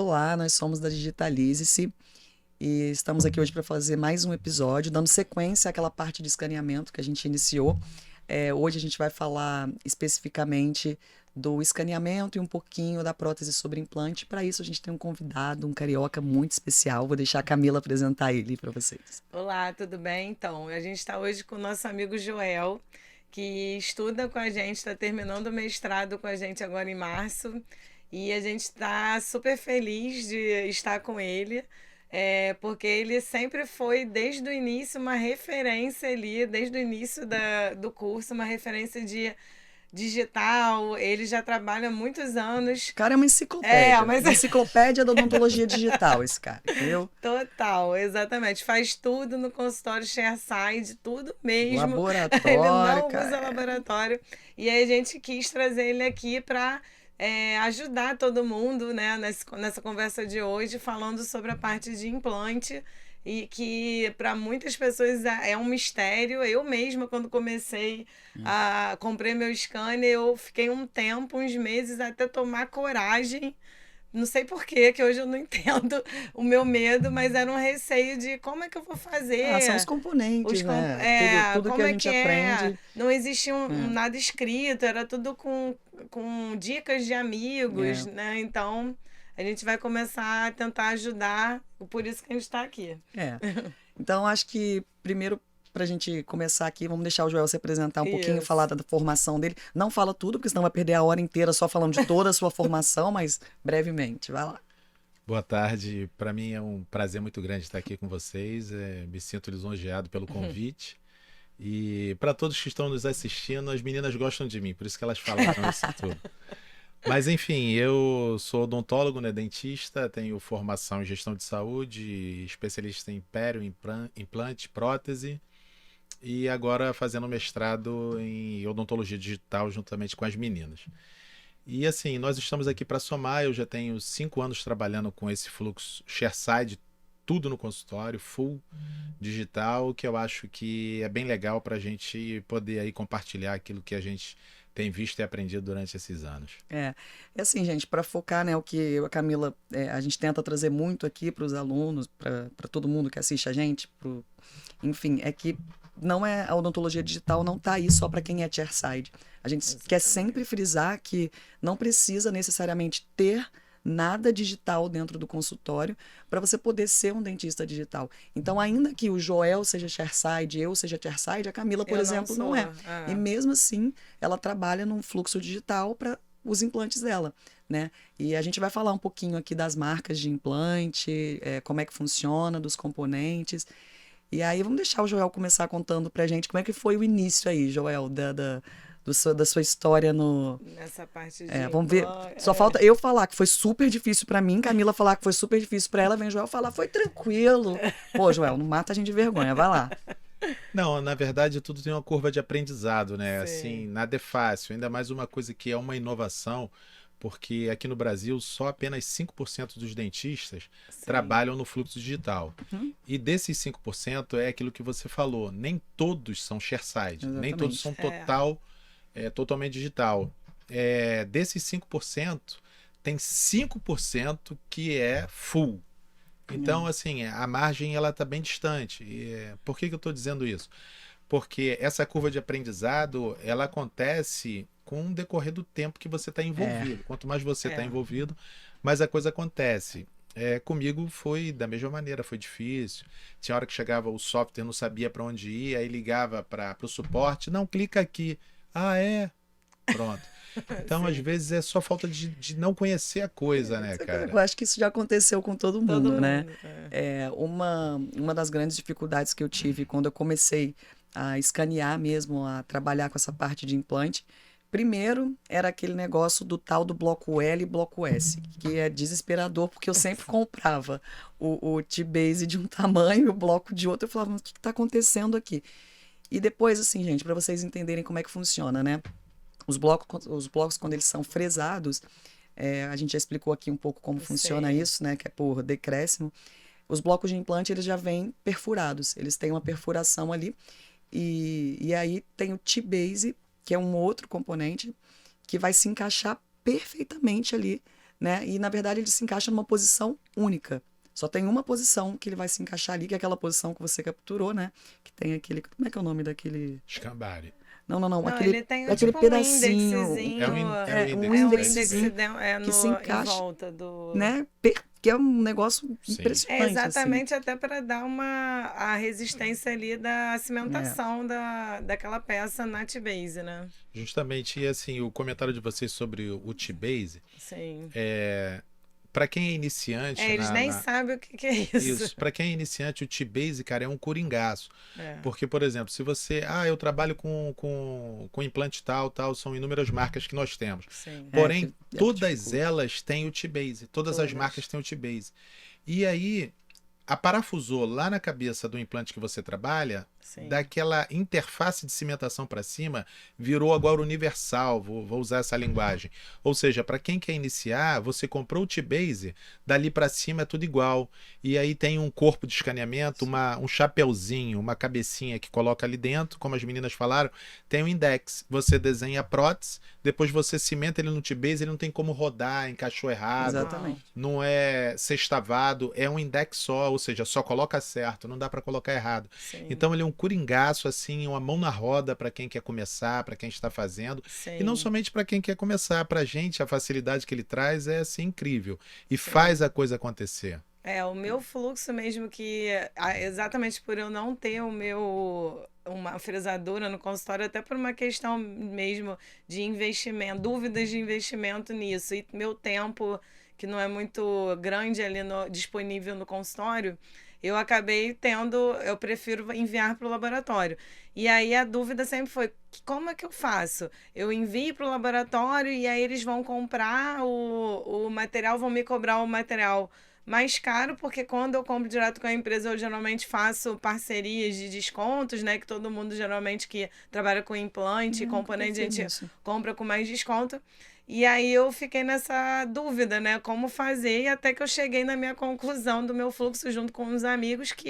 Olá, nós somos da Digitalize-se e estamos aqui hoje para fazer mais um episódio, dando sequência àquela parte de escaneamento que a gente iniciou. Hoje a gente vai falar especificamente do escaneamento e um pouquinho da prótese sobre implante. Para isso a gente tem um convidado, um carioca muito especial. Vou deixar a Camila apresentar ele para vocês. Olá, tudo bem? Então, a gente está hoje com o nosso amigo Joel, que estuda com a gente, está terminando o mestrado com a gente agora em março, e a gente está super feliz de estar com ele, porque ele sempre foi, desde o início, uma referência ali, desde o início do curso, uma referência de digital. Ele já trabalha há muitos anos. O cara é uma enciclopédia, Mas uma enciclopédia da odontologia digital, esse cara, entendeu? total, exatamente. Faz tudo no consultório chairside, tudo mesmo. Ele Laboratório, não usa cara. laboratório. E aí a gente quis trazer ele aqui para ajudar todo mundo, né, nessa conversa de hoje, falando sobre a parte de implante. E que para muitas pessoas é um mistério. Eu mesma, quando comprei meu scanner, eu fiquei um tempo, uns meses, até tomar coragem. Não sei por quê, que hoje eu não entendo o meu medo, mas era um receio de como é que eu vou São os fazer, componentes, né? Tudo que como a é gente que é. aprende. Não existia É, nada escrito, era tudo com dicas de amigos, é. né? Então a gente vai começar a tentar ajudar, por isso que a gente está aqui. É. Então, acho que primeiro, para a gente começar aqui, vamos deixar o Joel se apresentar um pouquinho, falar Isso. da formação dele. Não fala tudo, porque senão vai perder a hora inteira só falando de toda a sua formação, mas brevemente, vai lá. Boa tarde, para mim é um prazer muito grande estar aqui com vocês. Me sinto lisonjeado pelo convite. E para todos que estão nos assistindo, as meninas gostam de mim, por isso que elas falaram isso tudo. Mas enfim, eu sou odontólogo, né, dentista, tenho formação em gestão de saúde, especialista em pério, implante, prótese e agora fazendo mestrado em odontologia digital juntamente com as meninas. E assim, nós estamos aqui para somar. Eu já tenho 5 anos trabalhando com esse fluxo chairside, tudo no consultório, full digital, que eu acho que é bem legal para a gente poder aí compartilhar aquilo que a gente tem visto e aprendido durante esses anos. É assim, gente, para focar, né, o que eu e a Camila, a gente tenta trazer muito aqui para os alunos, para todo mundo que assiste a gente, enfim, é que não é a odontologia digital não está aí só para quem é chairside. A gente quer sempre frisar que não precisa necessariamente ter nada digital dentro do consultório para você poder ser um dentista digital. Então, ainda que o Joel seja chairside, eu seja chairside, a Camila, por Eu não exemplo, não sou. é. E mesmo assim, ela trabalha num fluxo digital para os implantes dela, né? E a gente vai falar um pouquinho aqui das marcas de implante, como é que funciona, dos componentes. E aí vamos deixar o Joel começar contando pra gente como é que foi o início aí, Joel, da sua história no... Nessa parte de Vamos ver. implante. Só falta eu falar que foi super difícil pra mim, Camila falar que foi super difícil pra ela, vem o Joel falar, foi tranquilo. Pô, Joel, não mata a gente de vergonha, vai lá. Não, na verdade tudo tem uma curva de aprendizado, né? Assim, Sim. nada é fácil. Ainda mais uma coisa que é uma inovação, porque aqui no Brasil só apenas 5% dos dentistas Sim. trabalham no fluxo digital. Uhum, E desses 5% é aquilo que você falou, nem todos são chairside, nem todos exatamente. são totalmente digital. Desses 5%, tem 5% que é full. Então, assim, a margem ela está bem distante. Por que eu estou dizendo isso? Porque essa curva de aprendizado ela acontece com o decorrer do tempo que você está É, envolvido. Quanto mais você está É. envolvido, mais a coisa acontece. Comigo foi da mesma maneira, foi difícil. Tinha hora que chegava o software, não sabia para onde ir, aí ligava para o suporte, não, clica aqui. Ah, é? Pronto. Então, às Sim. vezes, é só falta de não conhecer a coisa, né, eu cara? acho que isso já aconteceu com todo Todo mundo, né? mundo. Uma das grandes dificuldades que eu tive quando eu comecei a escanear mesmo, a trabalhar com essa parte de implante, primeiro era aquele negócio do tal do bloco L e bloco S, que é desesperador, porque eu sempre comprava o T-Base de um tamanho e o bloco de outro, eu falava, mas o que está acontecendo aqui? E depois, assim, gente, para vocês entenderem como é que funciona, né? Os blocos, quando eles são fresados, a gente já explicou aqui um pouco como funciona Sim. isso, né? Que é por decréscimo. Os blocos de implante, eles já vêm perfurados. Eles têm uma perfuração ali. E aí tem o T-Base, que é um outro componente, que vai se encaixar perfeitamente ali né? E, na verdade, ele se encaixa numa posição única. Só tem uma posição que ele vai se encaixar ali, que é aquela posição que você capturou, né? Que tem aquele... Como é que é o nome daquele... Escambare. Não, Não, aquele, ele tem aquele tipo pedacinho, indexezinho, um um indexezinho índice que se encaixa, em volta do... né? Que é um negócio Sim. impressionante, É assim. exatamente até para dar a resistência ali da cimentação daquela peça na T-base, né? Justamente, e assim, o comentário de vocês sobre o T-Base, Sim. para quem é iniciante Eles nem sabem o que é isso. Isso, para quem é iniciante, o T-Base, cara, é um coringaço. É. Porque, por exemplo, se você... eu trabalho com implante tal, são inúmeras marcas que nós temos. Sim. Porém, que todas dificulta. elas têm o T-Base. Todas as Todas. marcas têm o T-Base. E aí, aparafusou lá na cabeça do implante que você trabalha, Sim. daquela interface de cimentação para cima, virou agora universal, vou usar essa linguagem. Ou seja, para quem quer iniciar, você comprou o T-Base, dali para cima é tudo igual. E aí tem um corpo de escaneamento, um chapeuzinho, uma cabecinha que coloca ali dentro, como as meninas falaram, tem um index. Você desenha a prótese, depois você cimenta ele no T-Base, ele não tem como rodar, encaixou errado, Exatamente. não é sextavado, é um index só, ou seja, só coloca certo, não dá para colocar errado. Sim. Então ele é um coringaço, assim, uma mão na roda para quem quer começar, para quem está fazendo. Sim. E não somente para quem quer começar, para a gente, a facilidade que ele traz é assim, incrível. E faz a coisa acontecer. O meu fluxo mesmo que, exatamente por eu não ter uma fresadora no consultório, até por uma questão mesmo de investimento, dúvidas de investimento nisso, e meu tempo, que não é muito grande ali disponível no consultório, eu acabei eu prefiro enviar para o laboratório. E aí a dúvida sempre foi, como é que eu faço? Eu envio para o laboratório e aí eles vão comprar o material, vão me cobrar o material mais caro, porque quando eu compro direto com a empresa, eu geralmente faço parcerias de descontos, né? Que todo mundo geralmente que trabalha com implante e componente, a gente compra com mais desconto. E aí eu fiquei nessa dúvida, né? Como fazer, e até que eu cheguei na minha conclusão do meu fluxo junto com uns amigos, que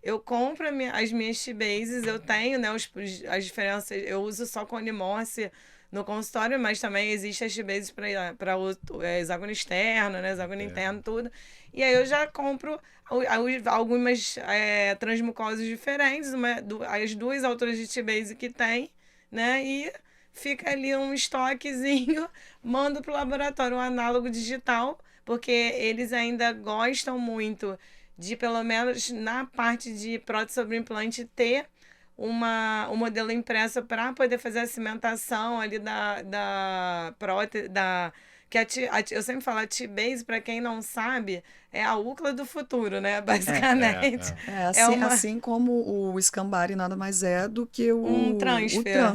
eu compro as minhas T-Bases, eu tenho, né, as diferenças, eu uso só Cone Morse no consultório, mas também existe as T-Bases para hexágono externo, né, hexágono interno, tudo. E aí eu já compro algumas transmucosas diferentes, as duas alturas de T-Base que tem, né, e fica ali um estoquezinho, mando para o laboratório um análogo digital, porque eles ainda gostam muito de, pelo menos na parte de prótese sobre implante, ter um modelo impresso para poder fazer a cimentação ali da prótese, eu sempre falo, a T-Base, para quem não sabe, é a UCLA do futuro, né? Basicamente. Assim como o Escambare nada mais é do que o transfer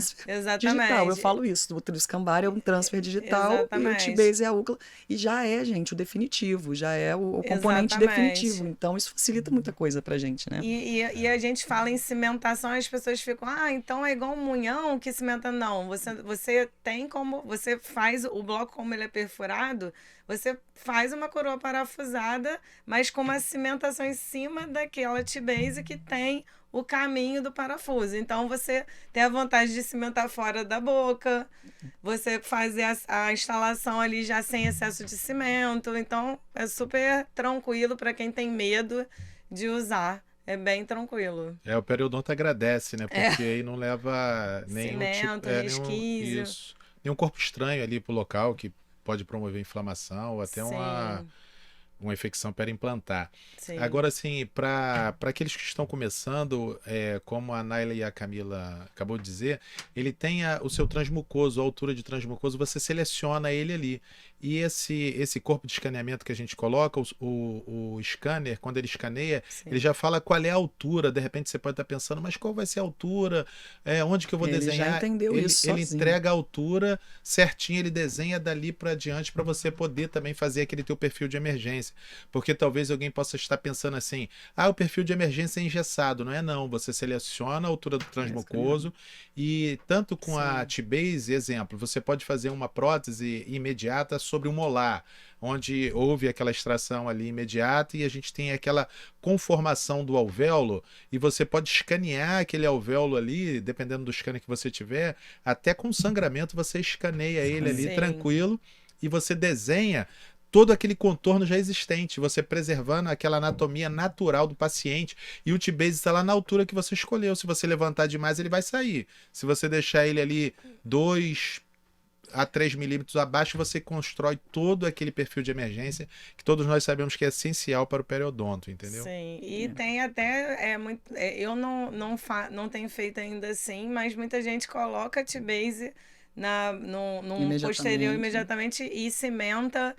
digital. Eu falo isso, o Escambare é um transfer digital. Exatamente. E o T-Base é a UCLA. E já é, gente, o definitivo, já é o componente definitivo. Então isso facilita muita coisa pra gente, né? E a gente fala em cimentação, as pessoas ficam, então é igual um munhão que cimenta. Não, você tem como, você faz o bloco como ele é perfurado, você faz uma coroa parafusada, mas com uma cimentação em cima daquela T-Base que tem o caminho do parafuso. Então, você tem a vantagem de cimentar fora da boca, você fazer a instalação ali já sem excesso de cimento. Então, é super tranquilo para quem tem medo de usar. É bem tranquilo. O periodonto agradece, né? Porque aí não leva nenhum cimento, resquício. Nenhum corpo estranho ali pro local que pode promover inflamação ou até uma infecção periimplantar. Sim. Agora, assim, para aqueles que estão começando, como a Naila e a Camila acabou de dizer, ele tem o seu transmucoso, a altura de transmucoso, você seleciona ele ali. E esse corpo de escaneamento que a gente coloca, o scanner, quando ele escaneia, ele já fala qual é a altura. De repente você pode estar pensando, mas qual vai ser a altura? Onde que eu vou desenhar? Ele já entendeu isso Ele sozinho. entrega a altura certinho, ele desenha dali para diante para você poder também fazer aquele teu perfil de emergência. Porque talvez alguém possa estar pensando assim, o perfil de emergência é engessado. Não é não, você seleciona a altura do transmucoso e tanto com a T-Base, exemplo, você pode fazer uma prótese imediata sobre o molar, onde houve aquela extração ali imediata e a gente tem aquela conformação do alvéolo e você pode escanear aquele alvéolo ali, dependendo do scanner que você tiver, até com sangramento você escaneia ele ali tranquilo e você desenha todo aquele contorno já existente, você preservando aquela anatomia natural do paciente, e o T-Base está lá na altura que você escolheu. Se você levantar demais, ele vai sair. Se você deixar ele ali 2 a 3 milímetros abaixo, você constrói todo aquele perfil de emergência que todos nós sabemos que é essencial para o periodonto, entendeu? Sim, e tem até, eu não tenho feito ainda assim, mas muita gente coloca T-Base num posterior imediatamente e cimenta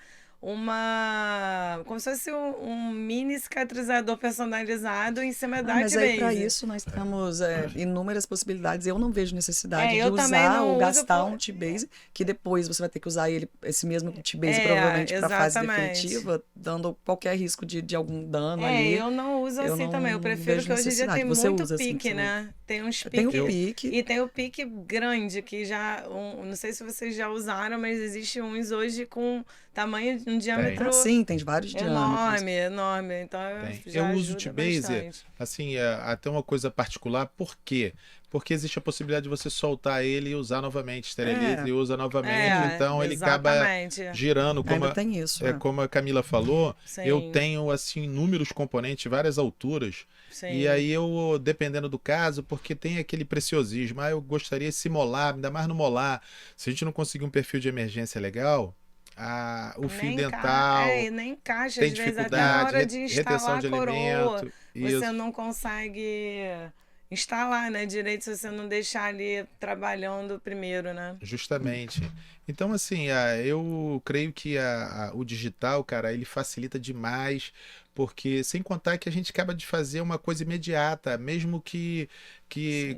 como se fosse um mini cicatrizador personalizado em cima da Mas aí para T-Base. isso nós temos inúmeras possibilidades. Eu não vejo necessidade eu de também usar não ou uso gastar um T-Base, que depois você vai ter que usar esse mesmo T-Base provavelmente para a fase exatamente. definitiva, dando qualquer risco de algum dano ali. Eu não uso assim também. Eu prefiro vejo que hoje em dia tem Você muito usa pique, assim, né? Tem uns Tem o piques. pique. E tem o pique grande, que já. Não sei se vocês já usaram, mas existe uns hoje com tamanho, um diâmetro Sim, tem vários diâmetros. enorme. Então eu uso o ajuda T-Base, bastante. assim, até uma coisa particular. Por quê? Porque existe a possibilidade de você soltar ele e usar novamente, esteriliza e usa novamente. Então ele acaba girando, como Ainda tem isso, como a Camila falou. Sim. Eu tenho assim inúmeros componentes, várias alturas. Sim. E aí eu, dependendo do caso, porque tem aquele preciosismo, eu gostaria de se molar, ainda mais no molar. Se a gente não conseguir um perfil de emergência legal, o fio dental nem encaixa, tem às vezes até dificuldade, na hora de instalar retenção de a coroa, alimento. você não consegue instalar, né, direito, se você não deixar ali trabalhando primeiro, né? Justamente. Então, assim, eu creio que o digital, cara, ele facilita demais, porque sem contar que a gente acaba de fazer uma coisa imediata, mesmo que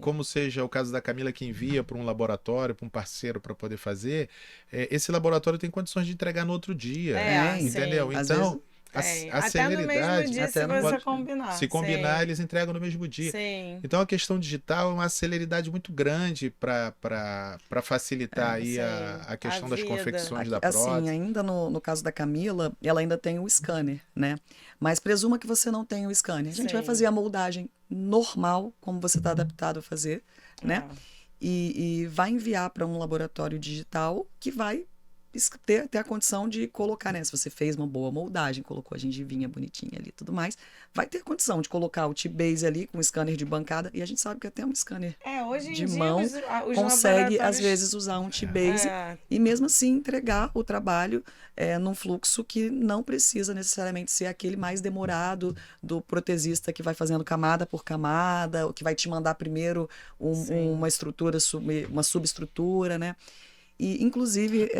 como seja o caso da Camila, que envia para um laboratório, para um parceiro para poder fazer, esse laboratório tem condições de entregar no outro dia, entendeu? Sim. Então, a até celeridade, no mesmo dia, se você combinar. Se combinar, eles entregam no mesmo dia. Sim. Então a questão digital é uma celeridade muito grande para facilitar aí a questão das confecções da prótese. Assim, ainda no caso da Camila, ela ainda tem o scanner, né? Mas presuma que você não tem o scanner. A gente vai fazer a moldagem normal, como você está adaptado a fazer, né? E vai enviar para um laboratório digital que vai ter a condição de colocar, né? Se você fez uma boa moldagem, colocou a gengivinha bonitinha ali e tudo mais, vai ter condição de colocar o T-Base ali com um scanner de bancada, e a gente sabe que até um scanner hoje em de dia, mão os consegue, às vezes, usar um T-Base e mesmo assim entregar o trabalho num fluxo que não precisa necessariamente ser aquele mais demorado do protesista que vai fazendo camada por camada, que vai te mandar primeiro uma estrutura, uma subestrutura, né? E, inclusive,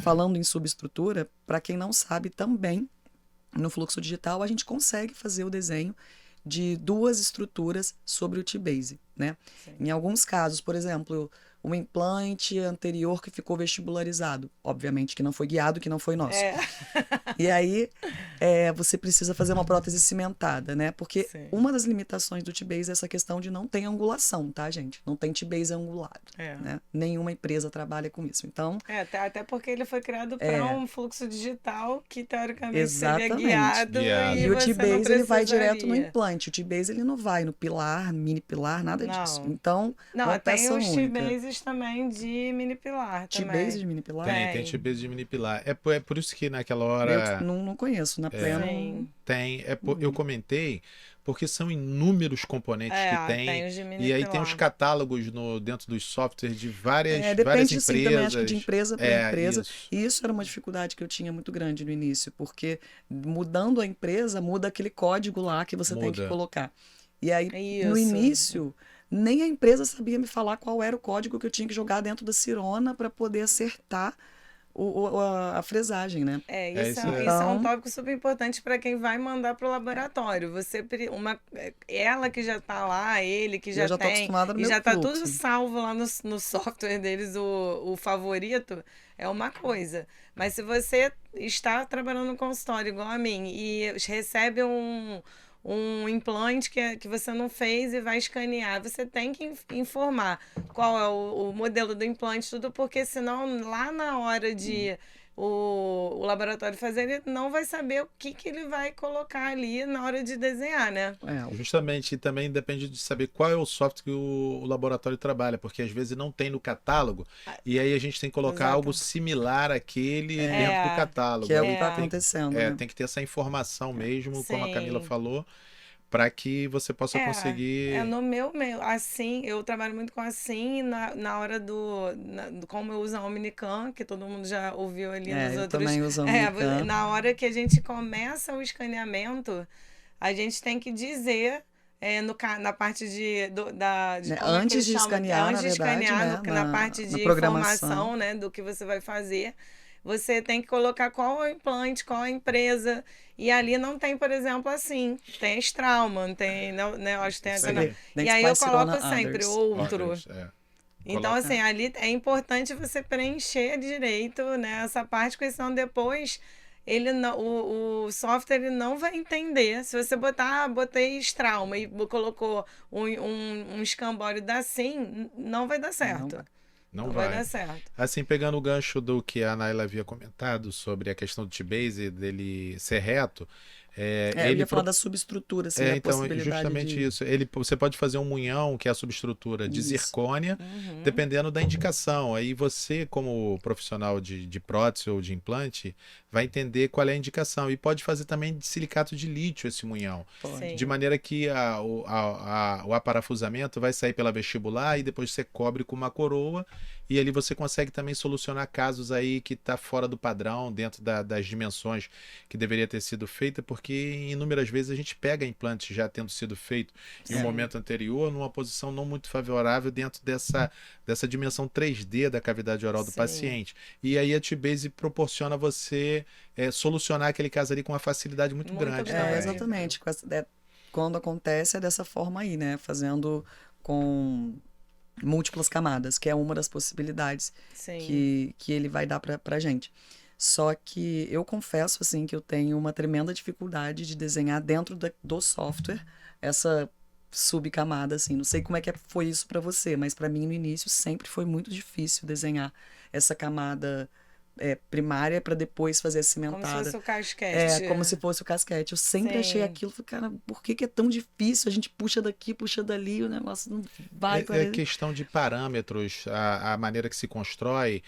falando em subestrutura, para quem não sabe também, no fluxo digital, a gente consegue fazer o desenho de 2 estruturas sobre o T-Base, né? Em alguns casos, por exemplo, um implante anterior que ficou vestibularizado, obviamente que não foi guiado, que não foi nosso. E aí, você precisa fazer uma prótese cimentada, né? Porque uma das limitações do T-Base é essa questão de não ter angulação, tá, gente? Não tem T-Base angulado, né? Nenhuma empresa trabalha com isso. Então, até porque ele foi criado para um fluxo digital que, teoricamente, seria guiado. E o T-Base, ele vai direto no implante. O T-Base, ele não vai no pilar, mini pilar, nada disso. Então, uma peça única. Tem os T-Bases também de mini pilar. T-Base de mini pilar? Tem T-Base de mini pilar. É por isso que naquela hora... Eu não conheço, na plena... Tem. Eu comentei, porque são inúmeros componentes que tem. E aí tem os catálogos dentro dos softwares de várias empresas. Depende, sim, também acho que de empresa para empresa. Isso. E isso era uma dificuldade que eu tinha muito grande no início, porque mudando a empresa, muda aquele código lá que você tem que colocar. E aí, no início, nem a empresa sabia me falar qual era o código que eu tinha que jogar dentro da Cirona para poder acertar a fresagem, né? Isso é um tópico super importante para quem vai mandar para o laboratório. Ela que já está lá, ele que já tem, e já está tudo salvo lá no software deles, o favorito, é uma coisa. Mas se você está trabalhando no consultório igual a mim e recebe um implante que você não fez e vai escanear, você tem que informar qual é o modelo do implante, tudo, porque senão lá na hora de o laboratório fazer, ele não vai saber o que ele vai colocar ali na hora de desenhar, né? Justamente, e também depende de saber qual é o software que o laboratório trabalha, porque às vezes não tem no catálogo, e aí a gente tem que colocar Exato. algo similar àquele dentro do catálogo. Que é o que Aí está tem- acontecendo, né? Tem que ter essa informação mesmo, como a Camila Sim. falou, para que você possa conseguir. No meu, assim, eu trabalho muito com assim, na hora como eu uso a Omnicam, que todo mundo já ouviu ali nos Eu outros. também uso a Omnicam. Na hora que a gente começa o escaneamento, a gente tem que dizer, na parte de como é que Antes eles de chamam? escanear, Antes na de verdade, escanear, né, na parte na de programação. informação, né, do que você vai fazer. Você tem que colocar qual é o implante, qual é a empresa. E ali não tem, por exemplo, assim. Tem a Straumann, tem, né, eu acho que tem Isso aquela. aí. E aí eu coloco Dentsply-Sirona sempre Others. outro. Others, Então, Coloca. assim, ali é importante você preencher direito, né, essa parte, porque senão depois o software ele não vai entender. Se você botei Straumann e colocou um escambório da SIM, não vai dar certo. Não vai vai. dar certo. Assim, pegando o gancho do que a Naila havia comentado sobre a questão do T-Base, dele ser reto, eu ele ia falar da subestrutura, assim, a então, possibilidade justamente de... isso. Você pode fazer um munhão, que é a subestrutura de Isso. zircônia, dependendo da indicação. Aí você, como profissional de prótese ou de implante, vai entender qual é a indicação. E pode fazer também de silicato de lítio esse munhão. Sim. De maneira que o aparafusamento vai sair pela vestibular e depois você cobre com uma coroa. E ali você consegue também solucionar casos aí que está fora do padrão, dentro das dimensões que deveria ter sido feita, porque inúmeras vezes a gente pega implante já tendo sido feito em um momento anterior, numa posição não muito favorável dentro dessa dimensão 3D da cavidade oral do Sim. paciente. E aí a T-Base proporciona você solucionar aquele caso ali com uma facilidade muito grande também. Exatamente. Quando acontece é dessa forma aí, né? Fazendo com múltiplas camadas, que é uma das possibilidades que ele vai dar pra gente. Só que eu confesso, assim, que eu tenho uma tremenda dificuldade de desenhar dentro do software essa subcamada, assim. Não sei como é que foi isso pra você, mas pra mim no início sempre foi muito difícil desenhar essa camada primária para depois fazer a cimentada. Como se fosse o casquete. Como se fosse o casquete. Eu sempre achei aquilo, falei, cara, por que é tão difícil? A gente puxa daqui, puxa dali, o negócio não vai. É questão de parâmetros, a maneira que se constrói.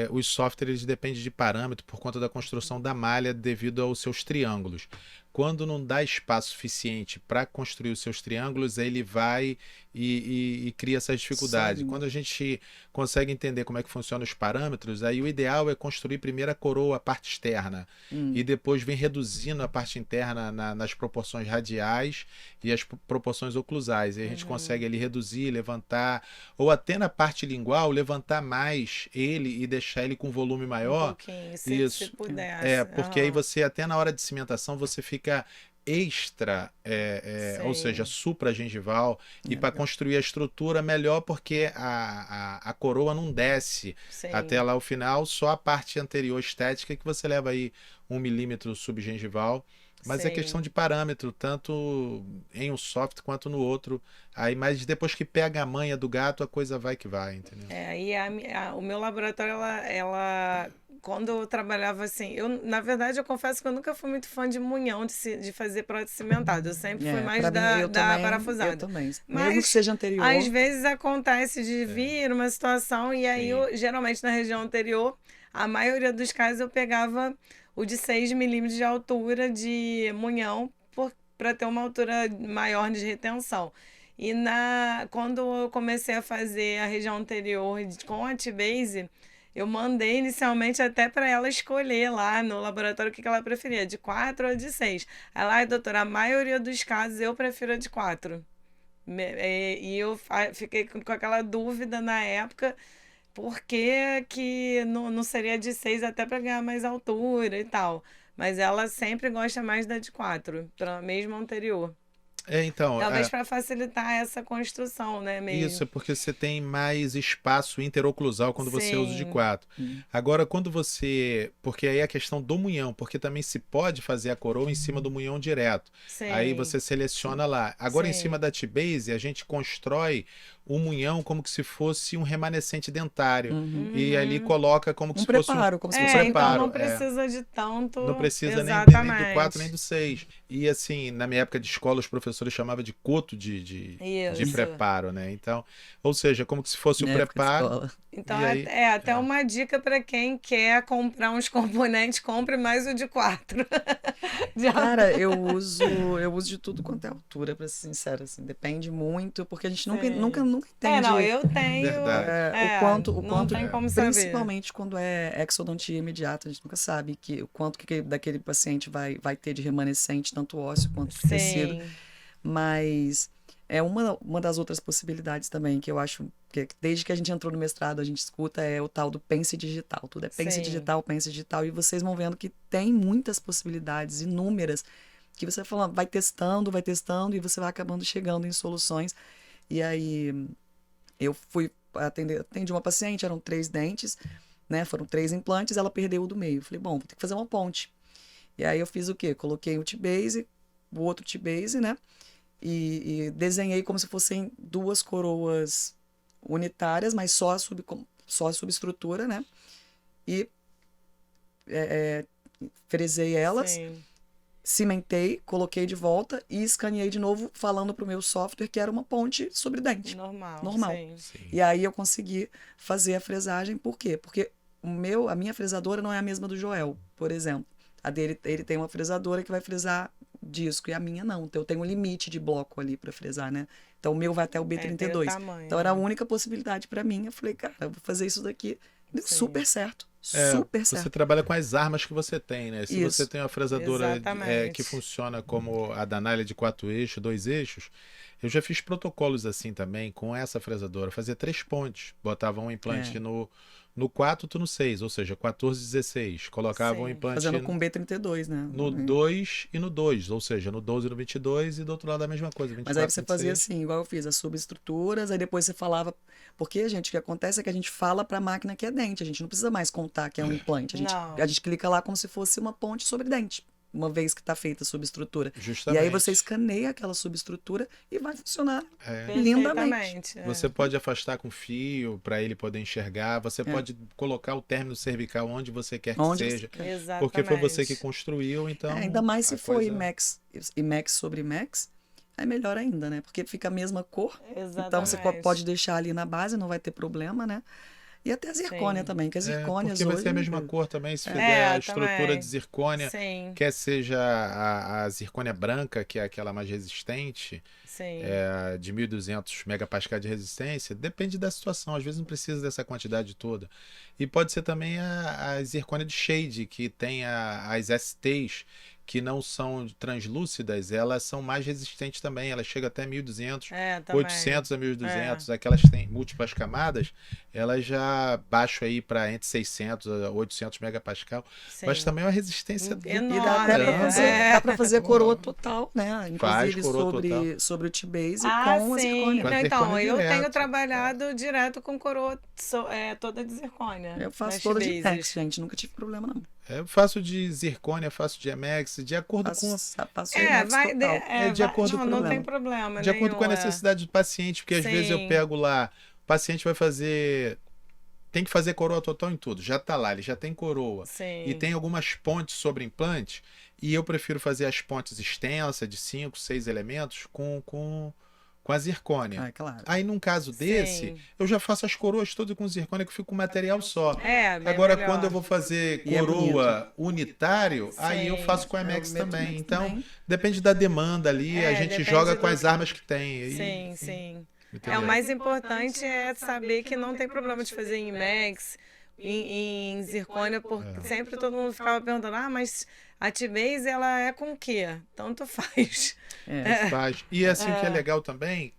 Os softwares dependem de parâmetro por conta da construção da malha devido aos seus triângulos. Quando não dá espaço suficiente para construir os seus triângulos, ele vai e cria essas dificuldades. Quando a gente consegue entender como é que funcionam os parâmetros, aí o ideal é construir primeiro a coroa, a parte externa, e depois vem reduzindo a parte interna nas proporções radiais e as proporções oclusais. E a gente consegue ali reduzir, levantar, ou até na parte lingual, levantar mais ele e deixar ele com volume maior. Um pouquinho, se pudesse. Porque aí você, até na hora de cimentação, você fica extra, ou seja, supragengival, e para construir a estrutura melhor, porque a coroa não desce até lá o final, só a parte anterior estética que você leva aí 1 milímetro subgengival. Mas é questão de parâmetro, tanto em um software quanto no outro. Aí, mas depois que pega a manha do gato, a coisa vai que vai, entendeu? O meu laboratório, ela quando eu trabalhava assim, na verdade, eu confesso que eu nunca fui muito fã de munhão, de fazer prótese cimentada. Eu sempre fui mais da parafusada. Eu também. Mas, mesmo que seja anterior. Às vezes acontece de vir uma situação, e aí, geralmente na região anterior, a maioria dos casos eu pegava o de 6 milímetros de altura de munhão para ter uma altura maior de retenção. E quando eu comecei a fazer a região anterior com a T-Base, eu mandei inicialmente até para ela escolher lá no laboratório o que ela preferia, de 4 ou de 6. Ela, doutora, a maioria dos casos eu prefiro a de 4. E eu fiquei com aquela dúvida na época, por que não seria de 6 até para ganhar mais altura e tal. Mas ela sempre gosta mais da de 4, mesmo anterior. Então, Talvez para facilitar essa construção, né, mesmo. isso é porque você tem mais espaço interoclusal quando você usa o de Sim. 4. Agora, quando você. Porque aí é a questão do munhão, porque também se pode fazer a coroa em cima do munhão direto. Aí Sim. você seleciona lá. Agora, em Sim. cima da T-Base, a gente constrói o munhão como que se fosse um remanescente dentário. E ali coloca como que Um se fosse preparo, como se fosse É, um então preparo. não precisa de tanto. Não precisa nem Exatamente. do 4 nem do 6. E assim, na minha época de escola, os professores chamavam de coto de Isso. preparo, né? Então, ou seja, como que se fosse o Na época de preparo. escola. Então E aí, até uma dica para quem quer comprar uns componentes, compre mais o de 4. Cara, eu uso de tudo quanto é altura, pra ser sincera, assim. Depende muito, porque a gente nunca Sim. entende Não, eu tenho. Verdade. o quanto, não tem como saber. principalmente quando é exodontia imediata, a gente nunca sabe o quanto que daquele paciente vai ter de remanescente, tanto ósseo quanto de tecido. Sim. Mas é uma das outras possibilidades também que eu acho que desde que a gente entrou no mestrado a gente escuta é o tal do pense digital. Tudo é pense Sim. digital, pense digital. E vocês vão vendo que tem muitas possibilidades, inúmeras, que você fala, vai testando e você vai acabando chegando em soluções. E aí eu fui atendi uma paciente, eram 3 dentes, né? Foram 3 implantes, ela perdeu o do meio. Falei, bom, vou ter que fazer uma ponte. E aí eu fiz o quê? Coloquei o T-base, o outro T-base, né? E desenhei como se fossem 2 coroas unitárias, mas só a subestrutura, né? E fresei elas, Sim. cimentei, coloquei de volta e escaneei de novo, falando para o meu software que era uma ponte sobre dente. Normal. Normal. Sim. Sim. E aí eu consegui fazer a fresagem. Por quê? Porque a minha fresadora não é a mesma do Joel, por exemplo. Ele tem uma fresadora que vai fresar disco e a minha não. Então eu tenho um limite de bloco ali para fresar, né? Então o meu vai até o Tem o B32. tamanho, Então era a né? única possibilidade para mim. Eu falei, cara, eu vou fazer isso daqui. Deu Sim. super certo. É, Super você certo. trabalha com as armas que você tem, né? Se Isso. você tem uma fresadora Exatamente. que funciona como a Danalia de 4 eixos, 2 eixos, eu já fiz protocolos assim também com essa fresadora. Eu fazia 3 pontes. Botava um implante no 4, outro no 6, ou seja, 14, 16. Colocava um Sim. implante Fazendo com B32, né? no 2 e no 2, ou seja, no 12 e no 22, e do outro lado a mesma coisa, 24, Mas aí você fazia 26. assim, igual eu fiz, as subestruturas, aí depois você falava. Porque, gente, o que acontece é que a gente fala para a máquina que é dente, a gente não precisa mais contar que é um implante. Não. A gente clica lá como se fosse uma ponte sobre dente, uma vez que está feita a subestrutura. Justamente. E aí você escaneia aquela subestrutura e vai funcionar É. lindamente. Perfeitamente. É. Você pode afastar com fio para ele poder enxergar. Você pode colocar o término cervical onde você quer que Onde você seja. quer. Exatamente. Porque foi você que construiu, então. Ainda mais se a for coisa- IMAX sobre IMAX, é melhor ainda, né? Porque fica a mesma cor. Exatamente. Então você pode deixar ali na base, não vai ter problema, né? E até a zircônia Sim. também, que as É, zircônias porque vai hoje... ser a mesma cor também, se fizer É, a estrutura também. de zircônia, Sim. quer seja a zircônia branca, que é aquela mais resistente, Sim. de 1.200 megapascal de resistência, depende da situação, às vezes não precisa dessa quantidade toda. E pode ser também a zircônia de shade, que tem as STs, que não são translúcidas, elas são mais resistentes também, elas chegam até 1.200, É, também. 800 a 1.200, aquelas têm múltiplas camadas, elas já baixam aí para entre 600 a 800 megapascal, Sim. mas também é uma resistência do Enorme. E dá até pra caramba. fazer, dá pra fazer coroa total, né? Inclusive coroa sobre o T-base Ah, com a sim. zircônia. Com a Não, então, zircônia eu direto. tenho trabalhado direto com coroa toda de zircônia. Eu faço nas toda de bases. IMAX, gente. Nunca tive problema, não. Eu faço de zircônia, faço de Amex, de acordo Faço É, IMAX vai. total. de acordo com o não problema. tem problema. de acordo com a nenhum, é. necessidade do paciente, porque às vezes eu Sim. pego lá, o paciente vai fazer, tem que fazer coroa total em tudo, já tá lá, ele já tem coroa. Sim. E tem algumas pontes sobre implante, e eu prefiro fazer as pontes extensas de 5, 6 elementos com a zircônia. Ah, claro. Aí num caso desse, Sim. eu já faço as coroas todas com zircônia, que eu fico com material só. É, bem Agora, melhor. quando eu vou fazer E é coroa unitário, aí eu Sim. faço com a É o Amex meu também. Max Então, também. depende da demanda ali, a gente depende joga com do- as armas que tem. E- Sim, sim. Entendeu? O mais importante é saber que não tem problema de fazer em IMAX, em zircônia, porque sempre todo mundo ficava perguntando, mas a T-Base, ela é com o quê? Tanto faz. É. Faz. E assim que é legal também,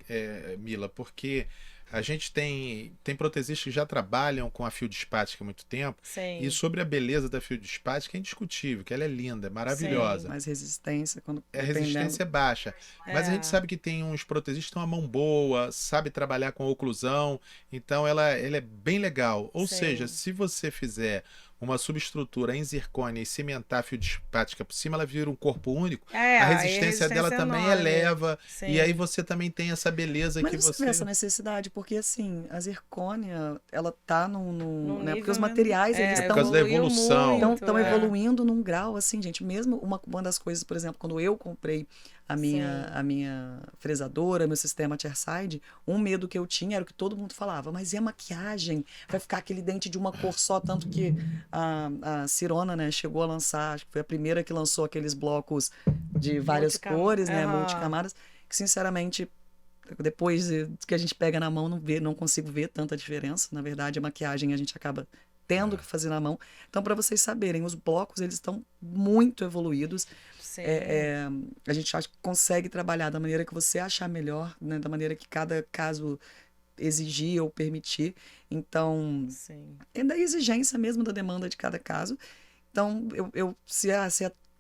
Mila, porque A gente tem protesistas que já trabalham com a fio dispática há muito tempo. Sim. E sobre a beleza da fio dispática é indiscutível, que ela é linda, é maravilhosa. Mais resistência, quando A resistência é baixa. Mas a gente sabe que tem uns protesistas que têm uma mão boa, sabe trabalhar com oclusão, então ela é bem legal. Ou Sim. seja, se você fizer uma subestrutura em zircônia e cimentar fio dispática por cima, ela vira um corpo único. A resistência dela também enorme. eleva. Sim. E aí você também tem essa beleza Mas que você você... vê essa necessidade, porque assim, a zircônia, ela tá Num né, porque os nível, materiais, eles Por causa da evoluiu evolução. muito, estão evoluindo num grau, assim, gente, mesmo uma das coisas, por exemplo, quando eu comprei a minha fresadora, meu sistema chairside, um medo que eu tinha era o que todo mundo falava, mas e a maquiagem? Vai ficar aquele dente de uma cor só, tanto que a Sirona, né, chegou a lançar, acho que foi a primeira que lançou aqueles blocos de várias cores, né, multicamadas, que sinceramente, depois que a gente pega na mão, não consigo ver tanta diferença. Na verdade, a maquiagem a gente acaba tendo que fazer na mão. Então, para vocês saberem, os blocos, eles estão muito evoluídos. Sim. A gente acha que consegue trabalhar da maneira que você achar melhor, né, da maneira que cada caso exigir ou permitir. Então, Sim. é da exigência mesmo da demanda de cada caso. Então, se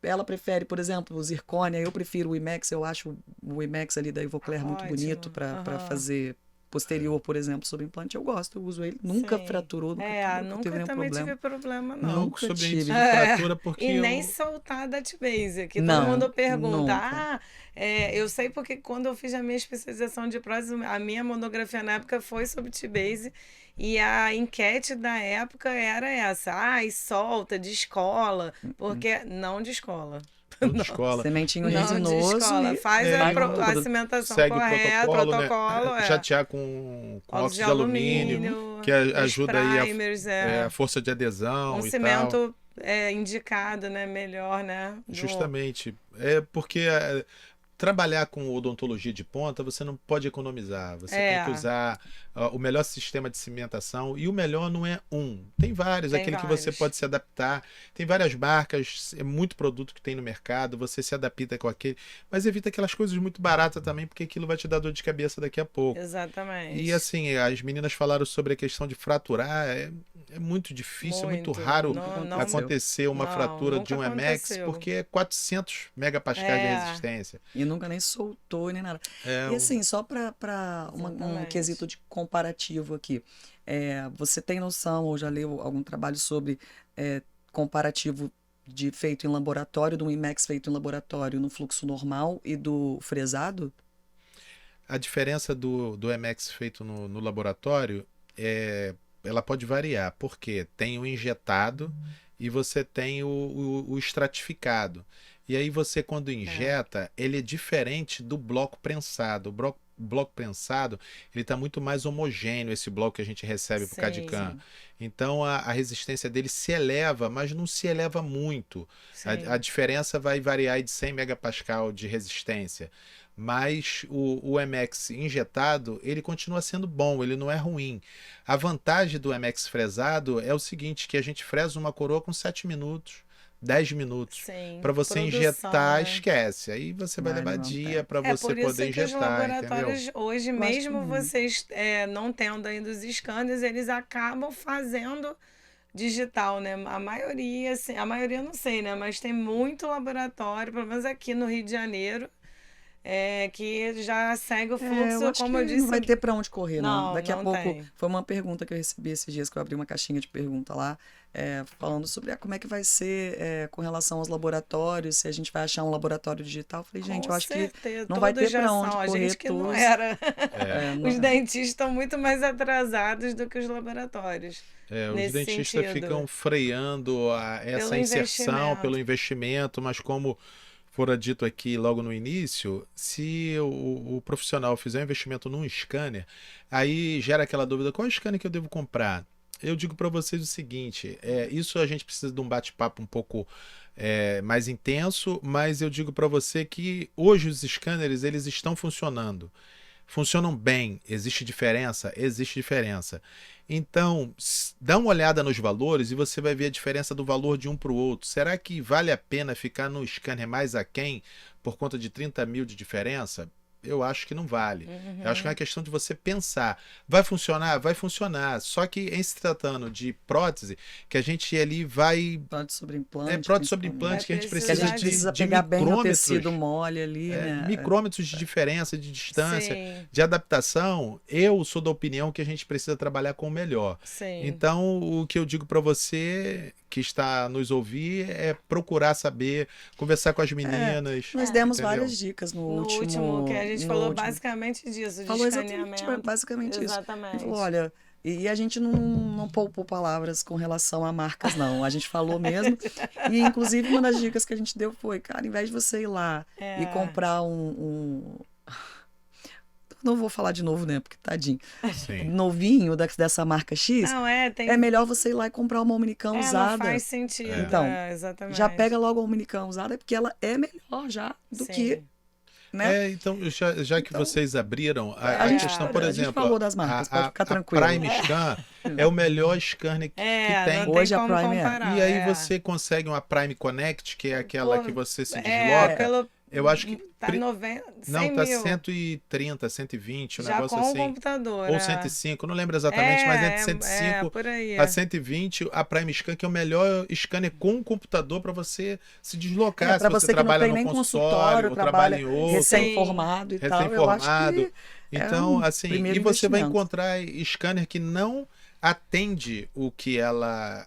ela prefere, por exemplo, o zircônia, eu prefiro o IMAX, eu acho o IMAX ali da Ivoclar muito Ótimo. bonito para fazer posterior, por exemplo, sobre implante. Eu gosto, eu uso ele, nunca Sim. fraturou, nunca Nunca teve nenhum também problema. tive problema, não. Não Nunca sobre tive. índice de fratura, porque E nem eu... soltar da T-Base, que Não, todo mundo pergunta. nunca. Eu sei porque quando eu fiz a minha especialização de prótese, a minha monografia na época foi sobre T-Base, e a enquete da época era essa, e solta, descola, porque não descola. Não descola. Sementinho Não resinoso descola. e Faz vai com a tudo. cimentação Segue correta, o protocolo, né? Jatear com óxido de alumínio, que os ajuda aí primers, a força de adesão e tal. cimento indicado, né, melhor, né? Justamente. Porque trabalhar com odontologia de ponta, você não pode economizar. Você tem que usar o melhor sistema de cimentação. E o melhor não é um. Tem vários. Tem aquele que vários. você pode se adaptar. Tem várias marcas, é muito produto que tem no mercado. Você se adapta com aquele. Mas evita aquelas coisas muito baratas também, porque aquilo vai te dar dor de cabeça daqui a pouco. Exatamente. E assim, as meninas falaram sobre a questão de fraturar. É muito difícil, muito raro Não acontecer uma fratura nunca de um MX, aconteceu. porque é 400 megapascais de resistência. E nunca nem soltou, nem nada. E assim, só para um Exatamente. quesito de comparativo aqui. Você tem noção, ou já leu algum trabalho sobre comparativo feito em laboratório, do IMAX feito em laboratório no fluxo normal e do fresado? A diferença do MX feito no laboratório, ela pode variar, porque tem o injetado e você tem o estratificado. E aí você, quando injeta, ele é diferente do bloco prensado. O bloco prensado, ele está muito mais homogêneo, esse bloco que a gente recebe para o CAD/CAM. Então a resistência dele se eleva, mas não se eleva muito. A diferença vai variar aí de 100 megapascal de resistência. Mas o MX injetado, ele continua sendo bom, ele não é ruim. A vantagem do MX fresado é o seguinte, que a gente fresa uma coroa com 7 minutos. 10 minutos. Para você injetar, né? Esquece. Aí você vai levar dia para você por isso poder que injetar. Os laboratórios entendeu? hoje, mesmo vocês não tendo ainda os scanners, eles acabam fazendo digital, né? A maioria, assim, a maioria eu não sei, né? Mas tem muito laboratório, pelo menos aqui no Rio de Janeiro, que já segue o fluxo, como eu disse. Não vai ter para onde correr, não. Daqui a pouco, tem. foi uma pergunta que eu recebi esses dias, que eu abri uma caixinha de pergunta lá, falando sobre como é que vai ser com relação aos laboratórios, se a gente vai achar um laboratório digital. Eu falei, gente, eu acho que não vai ter para onde correr. A gente que não era. Os dentistas estão muito mais atrasados do que os laboratórios. Os dentistas ficam freando essa inserção pelo investimento, mas como fora dito aqui logo no início, se o profissional fizer um investimento num scanner, aí gera aquela dúvida, qual scanner que eu devo comprar? Eu digo para vocês o seguinte, isso a gente precisa de um bate-papo um pouco mais intenso, mas eu digo para você que hoje os scanners, eles estão funcionando. Funcionam bem. Existe diferença? Existe diferença. Então, dá uma olhada nos valores e você vai ver a diferença do valor de um para o outro. Será que vale a pena ficar no scanner mais aquém por conta de 30 mil de diferença? eu acho que não vale. Eu acho que é uma questão de você pensar. Vai funcionar? Vai funcionar. Só que em se tratando de prótese, que a gente ali vai... Prótese sobre implante. prótese sobre principalmente. implante, que a gente Vai Que a precisa gente precisa de pegar bem o tecido micrômetros. mole ali, né? Micrômetros de diferença, de distância, Sim, de adaptação. Eu sou da opinião que a gente precisa trabalhar com o melhor. sim. Então, o que eu digo para você que está nos ouvir é procurar saber, conversar com as meninas. Nós demos entendeu? várias dicas no No último, que a gente no falou último. basicamente disso, de Falou exatamente, escaneamento. basicamente isso. Exatamente. Falou, olha, e a gente não poupou palavras com relação a marcas, não. A gente falou mesmo. E, inclusive, uma das dicas que a gente deu foi, cara, em vez de você ir lá e comprar Não vou falar de novo, né? Porque tadinho. Sim. Novinho dessa marca X, Não, tem... é melhor você ir lá e comprar uma Omnicam não usada. faz sentido. Então, exatamente. Já pega logo a Omnicam usada, porque ela é melhor já do Sim. que... Né? Então, já que vocês abriram, a a gente- questão, por a gente exemplo, falou das marcas, pode ficar tranquilo. a Prime Scan é o melhor scanner que tem. não Hoje tem a como Prime é. comparar. E aí você consegue uma Prime Connect, que é aquela Pô, que você se desloca. pelo... Eu acho que... Tá 90, 100 Não, tá mil. 130, 120, um Já negócio com o assim. computador. Ou 105, não lembro exatamente, mas entre 105 por aí. a 120, a Prime Scan, que é o melhor scanner com o computador para você se deslocar. Para se você que não trabalha tem no nem consultório, consultório, ou trabalha trabalha em outro, recém-formado e tal, eu acho recém-formado. que Então, um assim, primeiro e você vai investimento. encontrar scanner que não atende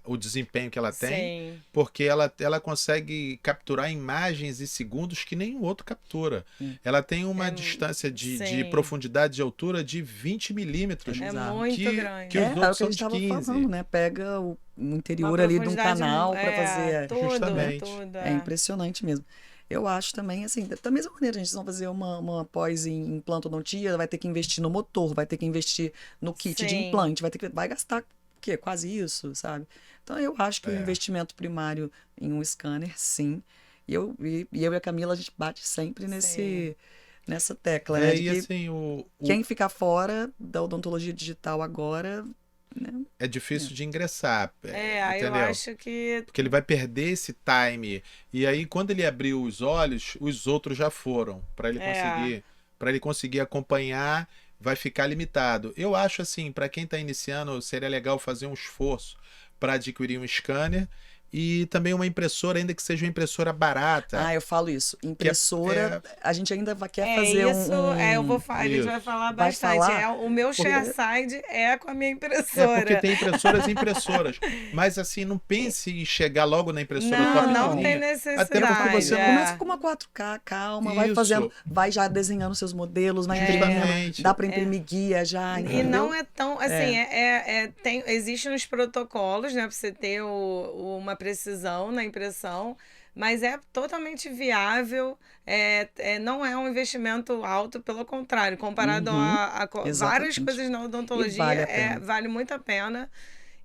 o desempenho que ela tem, Sim. porque ela consegue capturar imagens em segundos que nenhum outro captura. Ela tem uma distância de sim. profundidade de altura de 20 milímetros. É Exato. muito Que- grande. que os É outros o que são a gente de estava 15. falando, né? Pega o interior Uma ali de um profundidade, canal para fazer. tudo, Justamente. tudo. É impressionante mesmo. Eu acho também, assim, da mesma maneira, a gente vai fazer uma pós em implantodontia, vai ter que investir no motor, vai ter que investir no kit de Sim. implante, vai gastar o quê? Quase isso, sabe? Então eu acho que o investimento primário em um scanner, sim. E eu e a Camila, a gente bate sempre nessa tecla, né? De E que assim, quem ficar fora da odontologia digital agora, né? é difícil de ingressar. Aí eu entendeu? acho que Porque ele vai perder esse time. E aí, quando ele abriu os olhos, os outros já foram. Para ele conseguir acompanhar, vai ficar limitado. Eu acho assim, para quem está iniciando, seria legal fazer um esforço para adquirir um scanner e também uma impressora, ainda que seja uma impressora barata. Ah, eu falo isso. Impressora, a gente ainda quer fazer isso, eu vou falar, a gente Isso. vai falar Vai bastante. falar? O meu ShareSide é com a minha impressora. Porque tem impressoras e impressoras. Mas assim, não pense em chegar logo na impressora Não, top não de tem linha. necessidade. Até porque você é. Começa com uma 4K, calma, vai Isso. fazendo, vai já desenhando seus modelos, vai imprimindo, Justamente. dá para imprimir guia já, E entendeu? não é tão, assim, existem uns protocolos, né, para você ter uma precisão na impressão, mas é totalmente viável, não é um investimento alto, pelo contrário, comparado a várias Exatamente. coisas na odontologia, E vale a pena. vale muito a pena.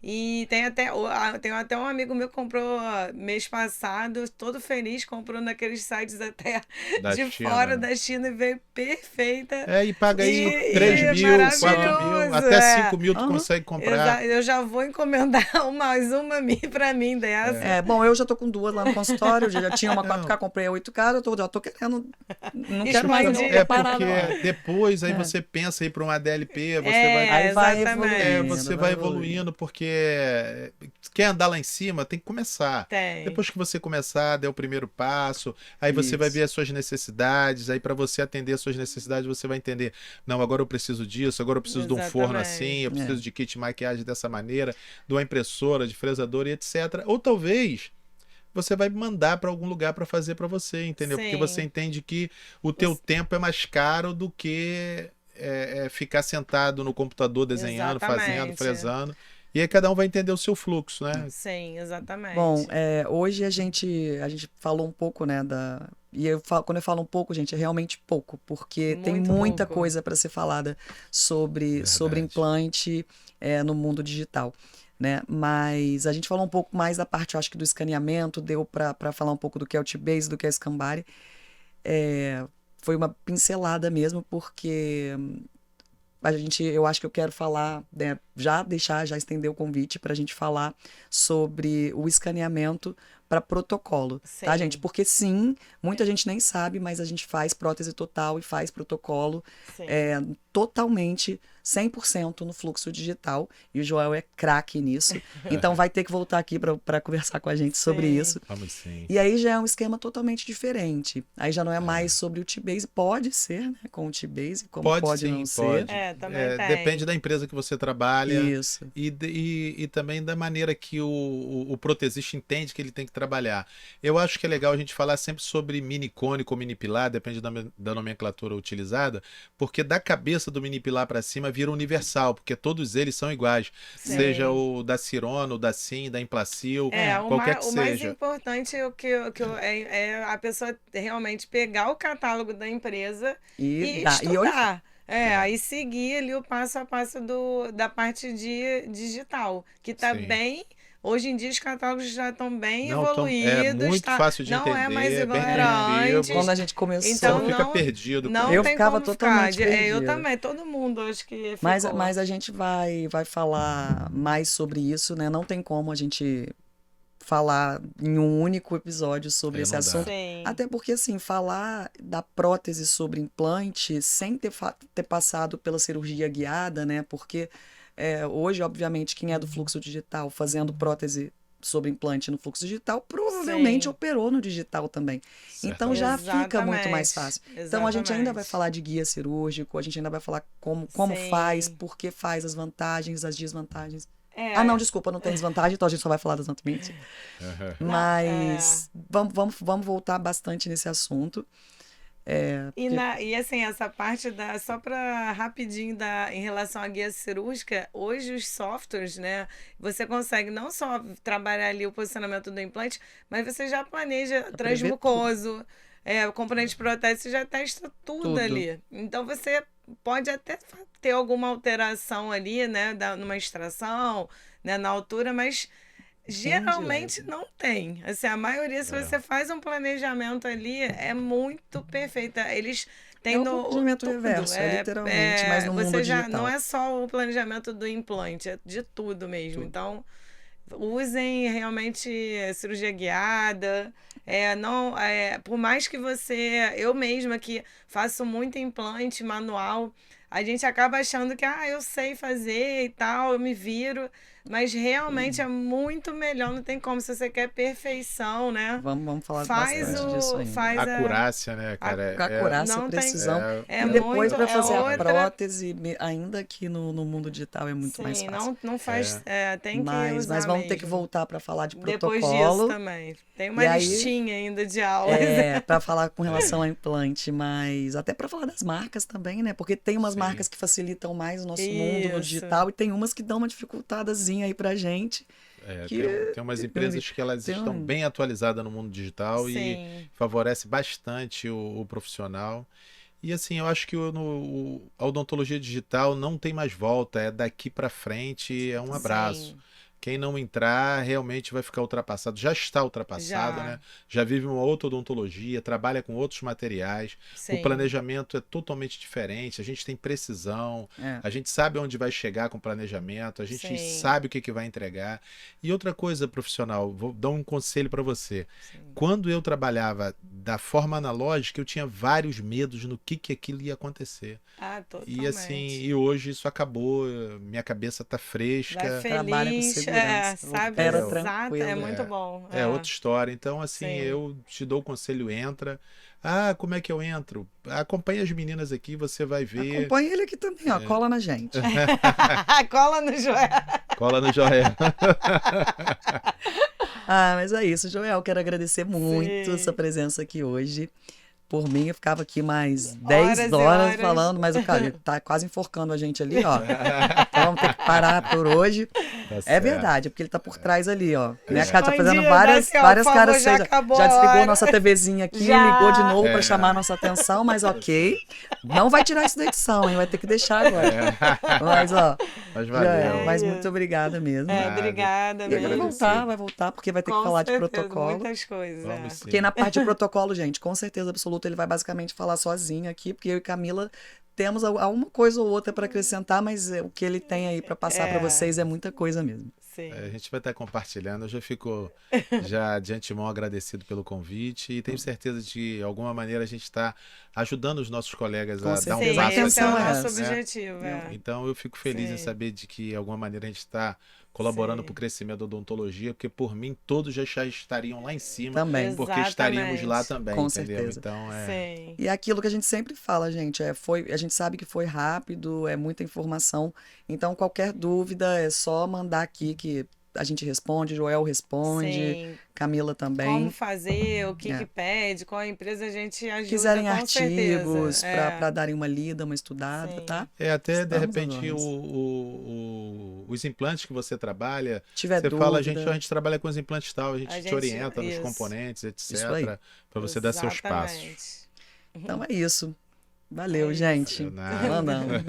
E tem até um amigo meu que comprou mês passado, todo feliz, comprou naqueles sites até Da de China, fora né? da China e veio perfeita. E paga aí E 3 é mil, 4 mil, maravilhoso, até 5 mil tu Aham. consegue comprar. Eu já vou encomendar mais uma pra mim dessa. Bom, eu já tô com 2 lá no consultório, eu já tinha uma Não. 4K, comprei a 8K, já tô querendo, não quero mais não, Expandir. tô parado Porque lá. depois aí você pensa em ir para uma DLP, você Aí vai exatamente. evoluindo. você vai evoluindo, porque quer andar lá em cima, tem que começar. Tem. Depois que você começar, der o primeiro passo, aí você vai Isso. ver as suas necessidades, aí para você atender as suas necessidades, você vai entender, não, agora eu preciso disso, agora eu preciso de um forno Exatamente. assim, eu preciso de kit de maquiagem dessa maneira, de uma impressora, de fresador e etc. Ou talvez você vai mandar para algum lugar para fazer para você, entendeu? Porque Sim. você entende que o teu tempo é mais caro do que ficar sentado no computador desenhando, fazendo, Exatamente. fresando. E aí cada um vai entender o seu fluxo, né? Sim, exatamente. Bom, hoje a gente falou um pouco, né, e quando eu falo um pouco, gente, é realmente pouco, porque tem Muito muita pouco. coisa para ser falada sobre Verdade. implante no mundo digital, né? Mas a gente falou um pouco mais da parte, eu acho que do escaneamento, deu para falar um pouco do que é o T-Base, do que é o Scambari. Foi uma pincelada mesmo, porque eu acho que eu quero falar, né, já estender o convite para a gente falar sobre o escaneamento para protocolo, tá, Sim. gente? Porque sim, muita gente nem sabe, mas a gente faz prótese total e faz protocolo Sim. totalmente, 100% no fluxo digital. E o Joel é craque nisso. Então vai ter que voltar aqui para conversar com a gente sobre Sim. isso. Vamos sim. E aí já é um esquema totalmente diferente. Aí já não é mais sobre o T-Base. Pode ser, né? Com o T-Base, como pode sim, não ser. pode. Também tem. Depende da empresa que você trabalha Isso. e também da maneira que o protesista entende que ele tem que trabalhar. Eu acho que é legal a gente falar sempre sobre mini cônico ou mini pilar, depende da nomenclatura utilizada, porque da cabeça do mini pilar para cima vira universal, porque todos eles são iguais. Sim. Seja o da Cirona, o da Sim, da Implacil, qualquer que o mais seja. importante é a pessoa realmente pegar o catálogo da empresa e estudar. Aí seguir ali o passo a passo da parte de digital, que está Sim. bem. Hoje em dia os catálogos já estão bem Não, evoluídos. é muito fácil de não entender, é mais igual bem era intuitivo. antes. Quando a gente começou. Então, Você não fica perdido. Não Eu tem ficava como totalmente ficar. Eu perdido. também, todo mundo acho que ficou. Mas a gente vai falar mais sobre isso, né? Não tem como a gente falar em um único episódio sobre esse não dá. assunto. Sim. Até porque, assim, falar da prótese sobre implante sem ter passado pela cirurgia guiada, né? Porque hoje, obviamente, quem é do fluxo digital fazendo prótese sobre implante no fluxo digital provavelmente Sim. operou no digital também. Então já fica muito mais fácil. Então a gente ainda vai falar de guia cirúrgico, a gente ainda vai falar como Sim. faz, por que faz, as vantagens, as desvantagens. Não, desculpa, não tem desvantagem, então a gente só vai falar das vantagens. Mas vamos voltar bastante nesse assunto. E assim, essa parte só para rapidinho em relação à guia cirúrgica, hoje os softwares, né? Você consegue não só trabalhar ali o posicionamento do implante, mas você já planeja transmucoso, o componente de prótese, você já testa tudo ali. Então você pode até ter alguma alteração ali, né? Numa extração, né, na altura, mas geralmente não tem. Assim, a maioria, se você faz um planejamento ali, é muito perfeita. Eles têm um planejamento reverso, literalmente, mas no mundo digital. Não é só o planejamento do implante, é de tudo mesmo. Então, usem realmente cirurgia guiada. Por mais que eu mesma que faço muito implante manual, a gente acaba achando que eu sei fazer e tal, eu me viro. Mas realmente é muito melhor, não tem como. Se você quer perfeição, né? Vamos falar bastante disso ainda. Acurácia, né, cara? Acurácia, precisão. E depois para fazer a prótese, ainda aqui no mundo digital é muito mais fácil. Não faz. Tem que usar mas vamos mesmo. ter que voltar para falar de protocolo. Depois disso também. Tem uma listinha ainda de aulas. Para falar com relação ao implante, mas até para falar das marcas também, né? Porque tem umas marcas que facilitam mais o nosso mundo no digital e tem umas que dão uma dificultadazinha aí pra gente. Tem umas empresas que elas estão bem atualizadas no mundo digital e favorece bastante o profissional. E assim, eu acho que a odontologia digital não tem mais volta, é daqui para frente, é um abraço. Quem não entrar realmente vai ficar ultrapassado. Já está ultrapassado, né? Já vive uma outra odontologia, trabalha com outros materiais. O planejamento é totalmente diferente. A gente tem precisão, a gente sabe onde vai chegar com o planejamento, a gente sabe o que vai entregar. E outra coisa, profissional, vou dar um conselho para você. Quando eu trabalhava da forma analógica, eu tinha vários medos no que aquilo ia acontecer. Totalmente. E assim, hoje isso acabou, minha cabeça tá fresca. Vai Trabalha com feliz, segurança. sabe? Exato, é muito bom. É outra história. Então, assim, eu te dou o conselho, entra. Como é que eu entro? Acompanhe as meninas aqui, você vai ver. Acompanhe ele aqui também, cola na gente. Cola no Joel. Cola no Joel. Mas é isso, Joel. Quero agradecer muito essa presença aqui hoje. Por mim, eu ficava aqui mais 10 horas falando, mas o cara tá quase enforcando a gente ali, ó. Então vamos ter que parar por hoje. É verdade, porque ele tá por trás ali, ó. Né? A Kátia tá fazendo várias caras. Já desligou nossa TVzinha aqui, ligou de novo pra chamar a nossa atenção, mas ok. Não vai tirar isso da edição, hein? Vai ter que deixar agora. Mas, ó. Mas valeu. Mas muito obrigada mesmo. Obrigada E vai voltar, porque vai ter que falar de protocolo. Muitas coisas. Porque na parte de protocolo, gente, com certeza absoluta, ele vai basicamente falar sozinho aqui, porque eu e Camila temos alguma coisa ou outra para acrescentar, mas o que ele tem aí para passar para vocês é muita coisa mesmo. Sim. A gente vai estar compartilhando. Eu já fico já de antemão agradecido pelo convite e tenho certeza de que de alguma maneira a gente está ajudando os nossos colegas Com a dar um certeza. Sim, A passo esse é o intenção é nosso essa. objetivo. Então eu fico feliz em Sim. saber de que de alguma maneira a gente está colaborando Sim. para o crescimento da odontologia, porque por mim todos já estariam lá em cima, Também. porque estaríamos lá Exatamente. também, Com entendeu? certeza. Então Sim. E é aquilo que a gente sempre fala, gente, a gente sabe que foi rápido, é muita informação, então qualquer dúvida é só mandar aqui que a gente responde, Joel responde, Sim. Camila Como também. fazer, o que É. pede, qual empresa a gente ajuda, Quiserem com artigos certeza. para darem uma lida, uma estudada, Sim. tá? até de Estamos repente às ordens. os implantes que você trabalha, Tiver você fala, a dúvida, gente trabalha com os implantes tal, a gente A te gente, orienta nos isso. componentes, isso aí. etc, para você dar seus passos. Exatamente. Então é isso. Valeu, É isso. gente. Nada. Mandamos.